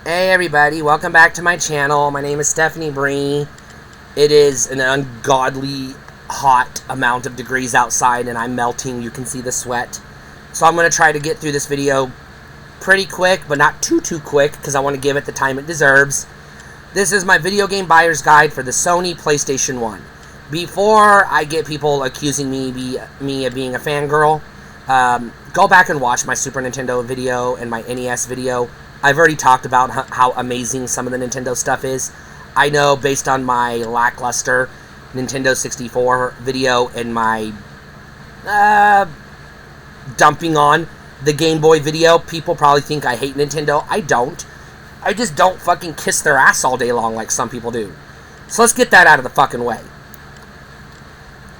Hey everybody, welcome back to my channel. My name is Stephanie Bree. It is an ungodly hot amount of degrees outside and I'm melting. You can see the sweat. So I'm going to try to get through this video pretty quick, but not too quick because I want to give it the time it deserves. This is my video game buyer's guide for the Sony PlayStation 1. Before I get people accusing me of being a fangirl, go back and watch my Super Nintendo video and my NES video. I've already talked about how amazing some of the Nintendo stuff is. I know based on my lackluster Nintendo 64 video and my dumping on the Game Boy video, people probably think I hate Nintendo. I don't. I just don't fucking kiss their ass all day long like some people do. So let's get that out of the fucking way.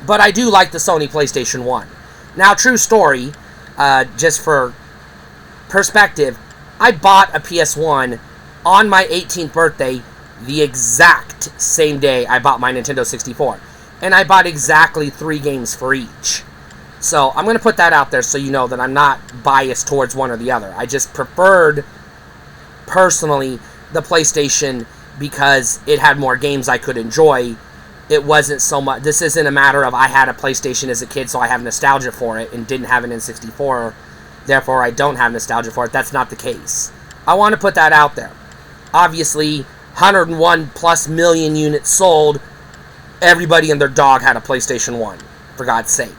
But I do like the Sony PlayStation 1. Now, true story, just for perspective, I bought a PS1 on my 18th birthday, the exact same day I bought my Nintendo 64. And I bought exactly 3 games for each. So I'm going to put that out there so you know that I'm not biased towards one or the other. I just preferred, personally, the PlayStation because it had more games I could enjoy. It wasn't so much, this isn't a matter of I had a PlayStation as a kid so I have nostalgia for it and didn't have an N64. Therefore, I don't have nostalgia for it. That's not the case. I want to put that out there. Obviously, 101 plus million units sold. Everybody and their dog had a PlayStation 1, for God's sake.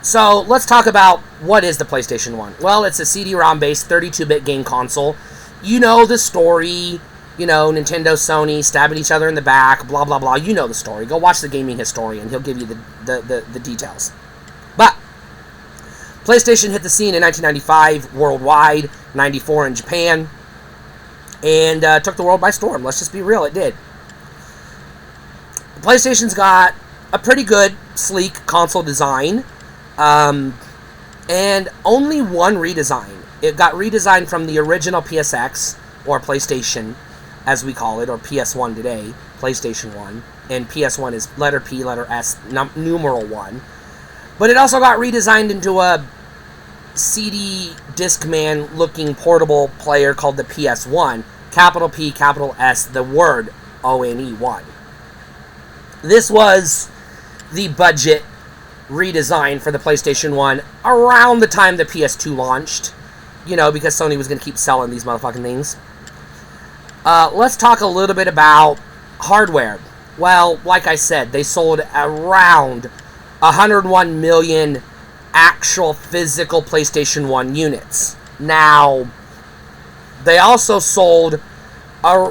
So, let's talk about what is the PlayStation 1. Well, it's a CD-ROM-based 32-bit game console. You know the story. You know, Nintendo, Sony, stabbing each other in the back, blah, blah, blah. You know the story. Go watch the Gaming Historian. He'll give you the details. But PlayStation hit the scene in 1995 worldwide, 94 in Japan, and took the world by storm. Let's just be real, it did. The PlayStation's got a pretty good, sleek console design, and only one redesign. It got redesigned from the original PSX, or PlayStation, as we call it, or PS1 today, PlayStation 1, and PS1 is letter P, letter S, numeral 1. But it also got redesigned into a CD Discman looking portable player called the PS1, capital P, capital S, the word ONE 1. This was the budget redesign for the PlayStation 1 around the time the PS2 launched, you know, because Sony was going to keep selling these motherfucking things. Let's talk a little bit about hardware. Well, like I said, they sold around 101 million actual physical PlayStation 1 units. Now, they also sold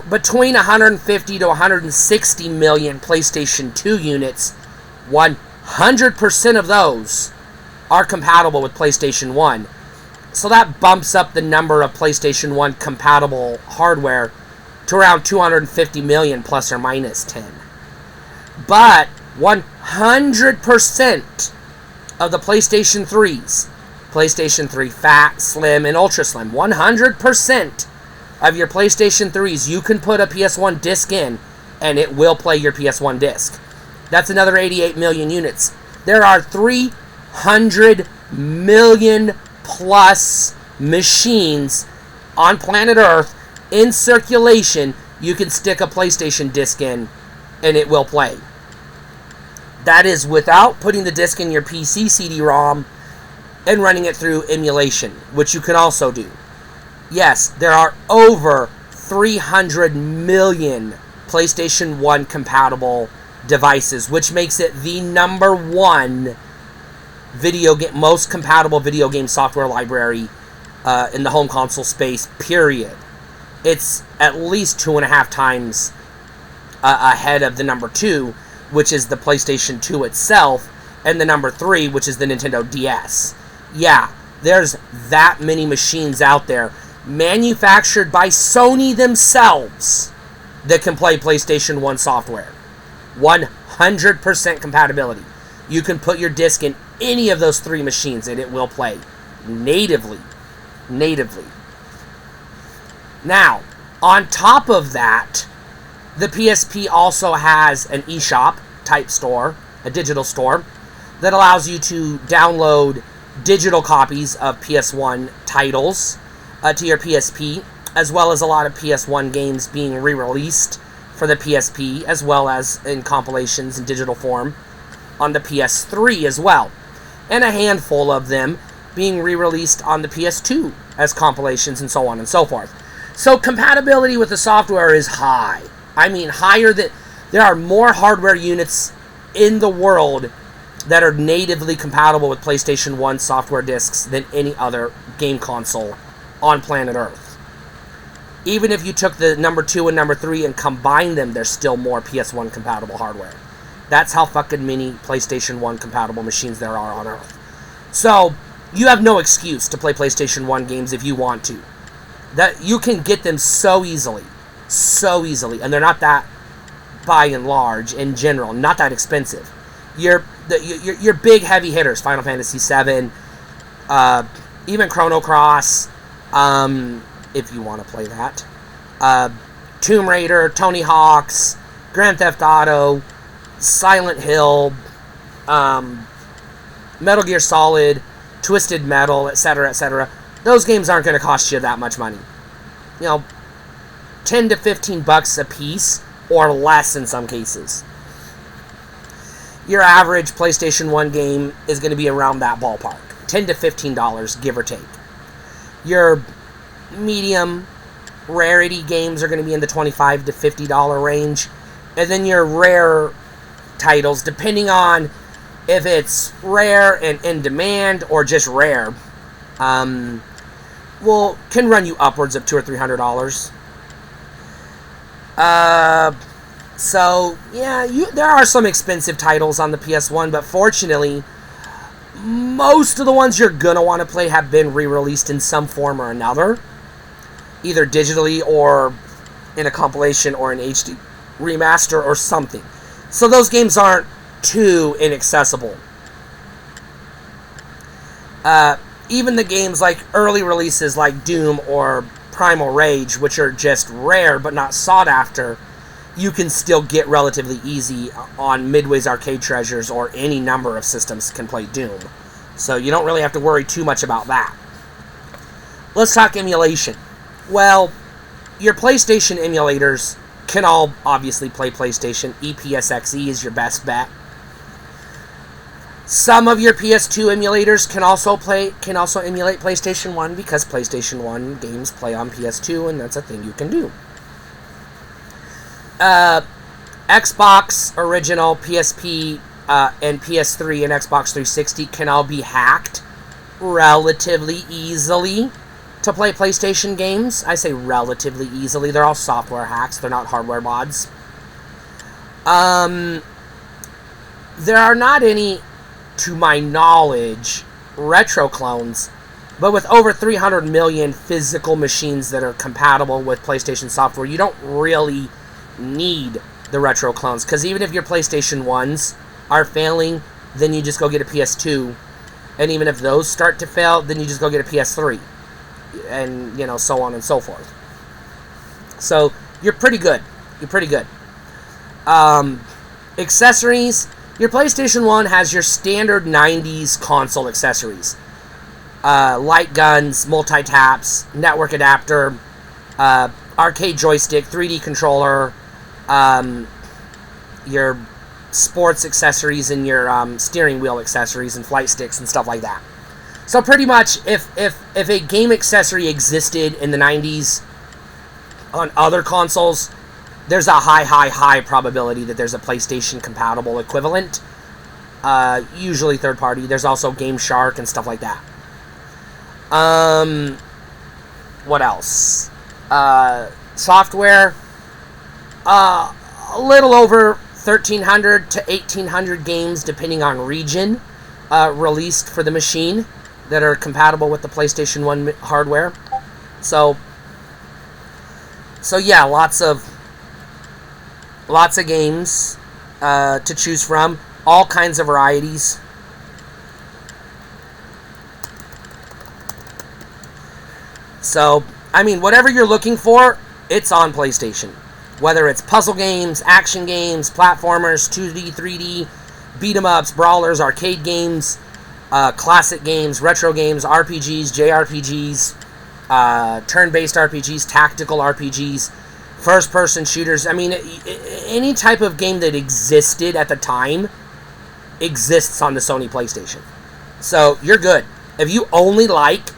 between 150 to 160 million PlayStation 2 units. 100% of those are compatible with PlayStation 1. So that bumps up the number of PlayStation 1 compatible hardware to around 250 million plus or minus 10. But 100% of the PlayStation 3s, PlayStation 3 Fat, Slim, and Ultra Slim, 100% of your PlayStation 3s, you can put a PS1 disc in, and it will play your PS1 disc. That's another 88 million units. There are 300 million plus machines on planet Earth in circulation you can stick a PlayStation disc in, and it will play. That is without putting the disc in your PC CD-ROM and running it through emulation, which you can also do. Yes, there are over 300 million PlayStation 1 compatible devices, which makes it the #1 most compatible video game software library in the home console space, period. It's at least 2.5 times ahead of the #2, which is the PlayStation 2 itself, and the #3, which is the Nintendo DS. Yeah, there's that many machines out there, manufactured by Sony themselves, that can play PlayStation 1 software. 100% compatibility. You can put your disc in any of those 3 machines, and it will play natively. Now, on top of that, the PSP also has an eShop type store, a digital store, that allows you to download digital copies of PS1 titles to your PSP. as well as a lot of PS1 games being re-released for the PSP, as well as in compilations in digital form on the PS3 as well. And a handful of them being re-released on the PS2 as compilations and so on and so forth. So compatibility with the software is high. I mean, higher than... There are more hardware units in the world that are natively compatible with PlayStation 1 software disks than any other game console on planet Earth. Even if you took the number 2 and number 3 and combined them, there's still more PS1 compatible hardware. That's how fucking many PlayStation 1 compatible machines there are on Earth. So, you have no excuse to play PlayStation 1 games if you want to. That you can get them so easily. So easily. And they're not that, by and large, in general, not that expensive. Your big heavy hitters, Final Fantasy VII, even Chrono Cross, if you want to play that, Tomb Raider, Tony Hawk's, Grand Theft Auto, Silent Hill, Metal Gear Solid, Twisted Metal, etc., etc. Those games aren't going to cost you that much money. You know, $10 to $15 a piece, or less in some cases. Your average PlayStation 1 game is going to be around that ballpark. $10 to $15, give or take. Your medium rarity games are going to be in the $25 to $50 range. And then your rare titles, depending on if it's rare and in demand or just rare, can run you upwards of $200 or $300. So, yeah, there are some expensive titles on the PS1, but fortunately, most of the ones you're going to want to play have been re-released in some form or another, either digitally or in a compilation or an HD remaster or something. So those games aren't too inaccessible. Even the games like early releases like Doom or Primal Rage, which are just rare but not sought after, you can still get relatively easy on Midway's Arcade Treasures, or any number of systems can play Doom. So you don't really have to worry too much about that. Let's talk emulation. Well, your PlayStation emulators can all obviously play PlayStation. EPSXE is your best bet. Some of your PS2 emulators can also emulate PlayStation 1, because PlayStation 1 games play on PS2, and that's a thing you can do. Xbox original, PSP, and PS3 and Xbox 360 can all be hacked relatively easily to play PlayStation games. I say relatively easily. They're all software hacks. They're not hardware mods. There are not any, to my knowledge, retro clones, but with over 300 million physical machines that are compatible with PlayStation software, you don't really need the retro clones, because even if your PlayStation 1s are failing, then you just go get a PS2, and even if those start to fail, then you just go get a PS3, and, so on and so forth. So, you're pretty good. Accessories. Your PlayStation 1 has your standard 90s console accessories. Light guns, multi-taps, network adapter, arcade joystick, 3D controller, your sports accessories, and your steering wheel accessories and flight sticks and stuff like that. So pretty much, if a game accessory existed in the 90s on other consoles, there's a high probability that there's a PlayStation compatible equivalent. Usually third party. There's also Game Shark and stuff like that. What else? Software. A little over 1,300 to 1,800 games, depending on region, released for the machine that are compatible with the PlayStation 1 hardware. So yeah, lots of games to choose from, all kinds of varieties. So, I mean, whatever you're looking for, it's on PlayStation. Whether it's puzzle games, action games, platformers, 2D, 3D, beat-em-ups, brawlers, arcade games, classic games, retro games, RPGs, JRPGs, turn-based RPGs, tactical RPGs, first-person shooters. I mean, any type of game that existed at the time exists on the Sony PlayStation. So you're good. If you only like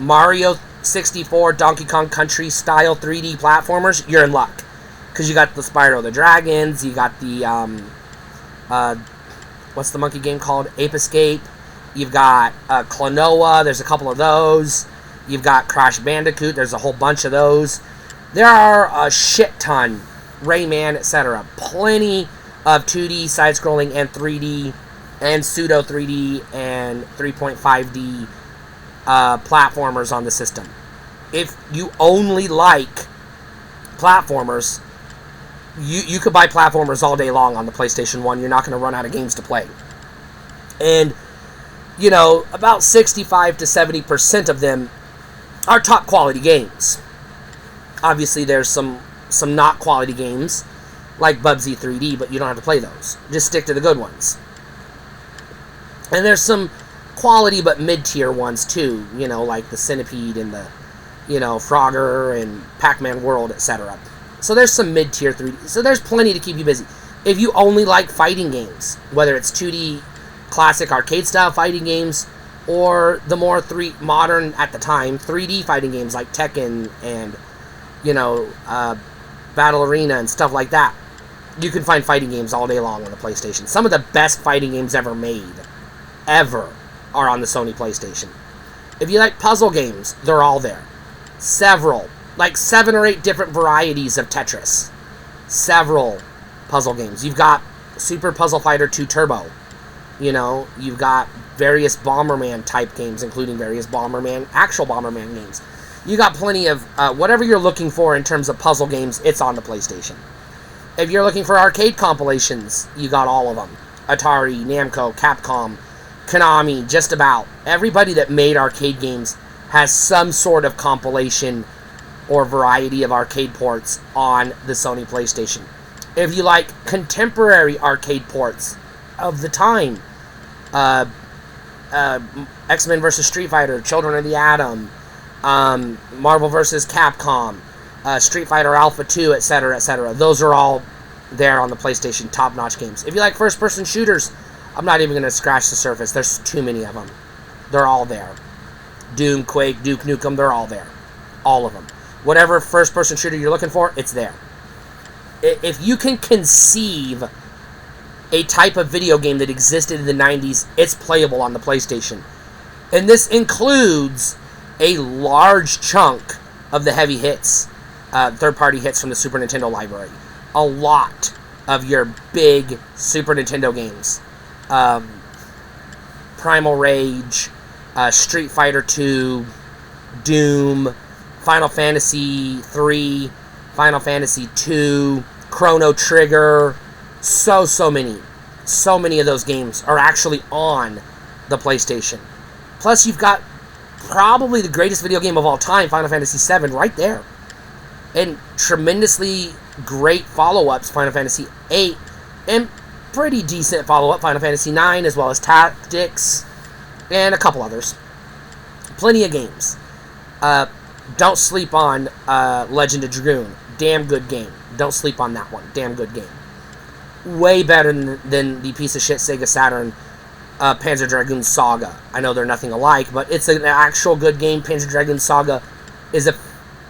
Mario 64, Donkey Kong Country style 3D platformers, you're in luck. Because you got the Spyro the Dragons, you got the, what's the monkey game called? Ape Escape. You've got Klonoa, there's a couple of those. You've got Crash Bandicoot, there's a whole bunch of those. There are a shit ton, Rayman, etc. Plenty of 2D, side-scrolling, and 3D, and pseudo 3D, and 3.5D platformers on the system. If you only like platformers, you could buy platformers all day long on the PlayStation 1. You're not going to run out of games to play. And, you know, about 65 to 70% of them are top quality games. Obviously, there's some not quality games, like Bubsy 3D, but you don't have to play those. Just stick to the good ones. And there's some quality but mid-tier ones, too. You know, like the Centipede and the, you know, Frogger and Pac-Man World, etc. So there's some mid-tier 3D. So there's plenty to keep you busy. If you only like fighting games, whether it's 2D classic arcade-style fighting games, or the more modern, at the time, 3D fighting games like Tekken and, you know, Battle Arena and stuff like that, you can find fighting games all day long on the PlayStation. Some of the best fighting games ever made, are on the Sony PlayStation. If you like puzzle games, they're all there. Several, like 7 or 8 different varieties of Tetris. Several puzzle games. You've got Super Puzzle Fighter 2 Turbo. You know, you've got various Bomberman type games, including various actual Bomberman games. You got plenty of, whatever you're looking for in terms of puzzle games, it's on the PlayStation. If you're looking for arcade compilations, you got all of them. Atari, Namco, Capcom, Konami, just about. Everybody that made arcade games has some sort of compilation or variety of arcade ports on the Sony PlayStation. If you like contemporary arcade ports of the time, X-Men vs. Street Fighter, Children of the Atom, Marvel vs. Capcom, Street Fighter Alpha 2, etc., etc. Those are all there on the PlayStation, top-notch games. If you like first-person shooters, I'm not even going to scratch the surface. There's too many of them. They're all there. Doom, Quake, Duke Nukem, they're all there. All of them. Whatever first-person shooter you're looking for, it's there. If you can conceive a type of video game that existed in the 90s, it's playable on the PlayStation. And this includes a large chunk of the heavy hits, third-party hits from the Super Nintendo library. A lot of your big Super Nintendo games. Primal Rage, Street Fighter 2, Doom, Final Fantasy 3, Final Fantasy 2, Chrono Trigger. So many. So many of those games are actually on the PlayStation. Plus, you've got probably the greatest video game of all time, Final Fantasy VII, right there. And tremendously great follow-ups, Final Fantasy VIII, and pretty decent follow-up, Final Fantasy IX, as well as Tactics, and a couple others. Plenty of games. Don't sleep on Legend of Dragoon. Damn good game. Don't sleep on that one. Damn good game. Way better than the piece of shit Sega Saturn Panzer Dragoon Saga. I know they're nothing alike, but it's an actual good game. Panzer Dragoon Saga is a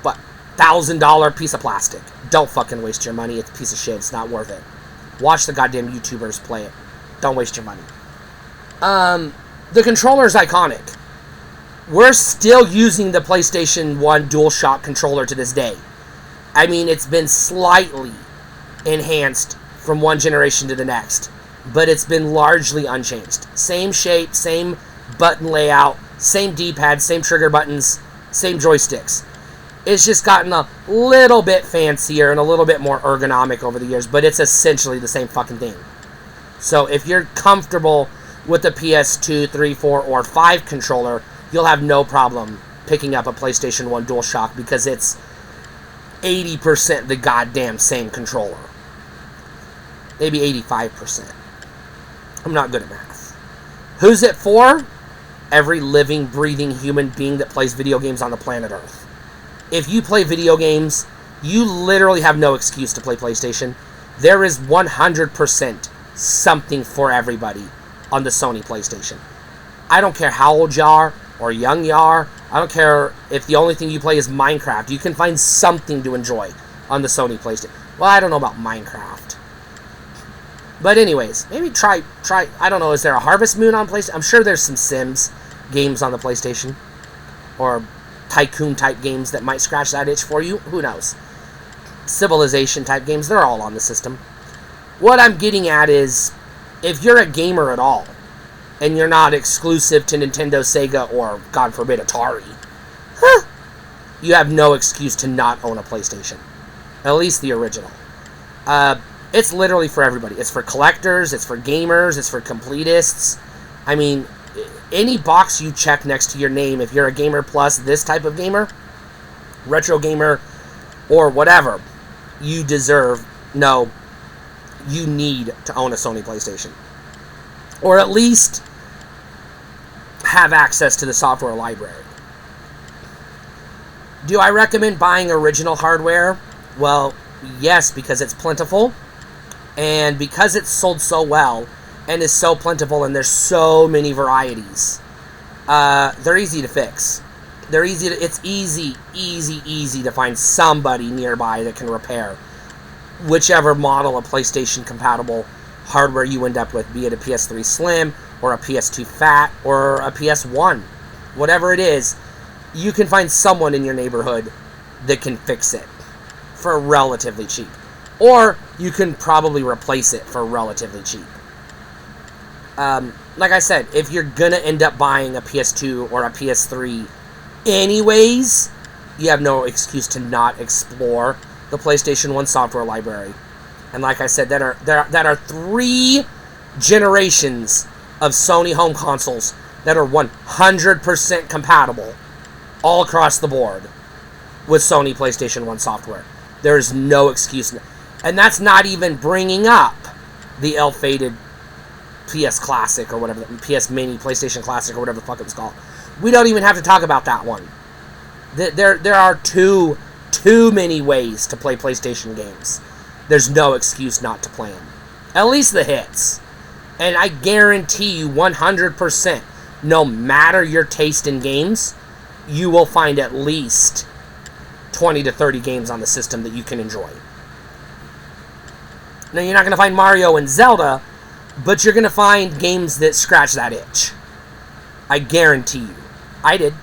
$1,000 piece of plastic. Don't fucking waste your money. It's a piece of shit. It's not worth it. Watch the goddamn YouTubers play it. Don't waste your money. The controller is iconic. We're still using the PlayStation 1 DualShock controller to this day. I mean, it's been slightly enhanced from one generation to the next, but it's been largely unchanged. Same shape, same button layout, same D-pad, same trigger buttons, same joysticks. It's just gotten a little bit fancier and a little bit more ergonomic over the years, but it's essentially the same fucking thing. So if you're comfortable with the PS2, 3, 4, or 5 controller, you'll have no problem picking up a PlayStation 1 DualShock because it's 80% the goddamn same controller. Maybe 85%. I'm not good at math. Who's it for? every living, breathing human being that plays video games on the planet Earth. If you play video games, you literally have no excuse to play PlayStation. There is 100% something for everybody on the Sony PlayStation. I don't care how old you are or young you are. I don't care if the only thing you play is Minecraft. You can find something to enjoy on the Sony PlayStation. Well, I don't know about Minecraft. But anyways, maybe try, I don't know, is there a Harvest Moon on PlayStation? I'm sure there's some Sims games on the PlayStation. Or tycoon type games that might scratch that itch for you. Who knows? Civilization type games, they're all on the system. What I'm getting at is, if you're a gamer at all, and you're not exclusive to Nintendo, Sega, or, God forbid, Atari, you have no excuse to not own a PlayStation. At least the original. It's literally for everybody. It's for collectors, it's for gamers, it's for completists. I mean, any box you check next to your name, if you're a gamer plus this type of gamer, retro gamer, or whatever, you deserve, no, you need to own a Sony PlayStation. Or at least have access to the software library. Do I recommend buying original hardware? Well, yes, because it's plentiful, and because it's sold so well, and is so plentiful, and there's so many varieties. They're easy to fix. It's easy to find somebody nearby that can repair whichever model of PlayStation compatible hardware you end up with, be it a PS3 Slim, or a PS2 Fat, or a PS1. Whatever it is, you can find someone in your neighborhood that can fix it for relatively cheap. Or you can probably replace it for relatively cheap. Like I said, if you're gonna end up buying a PS2 or a PS3 anyways, you have no excuse to not explore the PlayStation 1 software library. And like I said, that are 3 generations of Sony home consoles that are 100% compatible all across the board with Sony PlayStation 1 software. There is no excuse. And that's not even bringing up the ill-fated PS Classic or whatever, PS Mini, PlayStation Classic or whatever the fuck it was called. We don't even have to talk about that one. There are too many ways to play PlayStation games. There's no excuse not to play them. At least the hits. And I guarantee you 100%, no matter your taste in games, you will find at least 20 to 30 games on the system that you can enjoy. Now, you're not going to find Mario and Zelda, but you're going to find games that scratch that itch. I guarantee you. I did.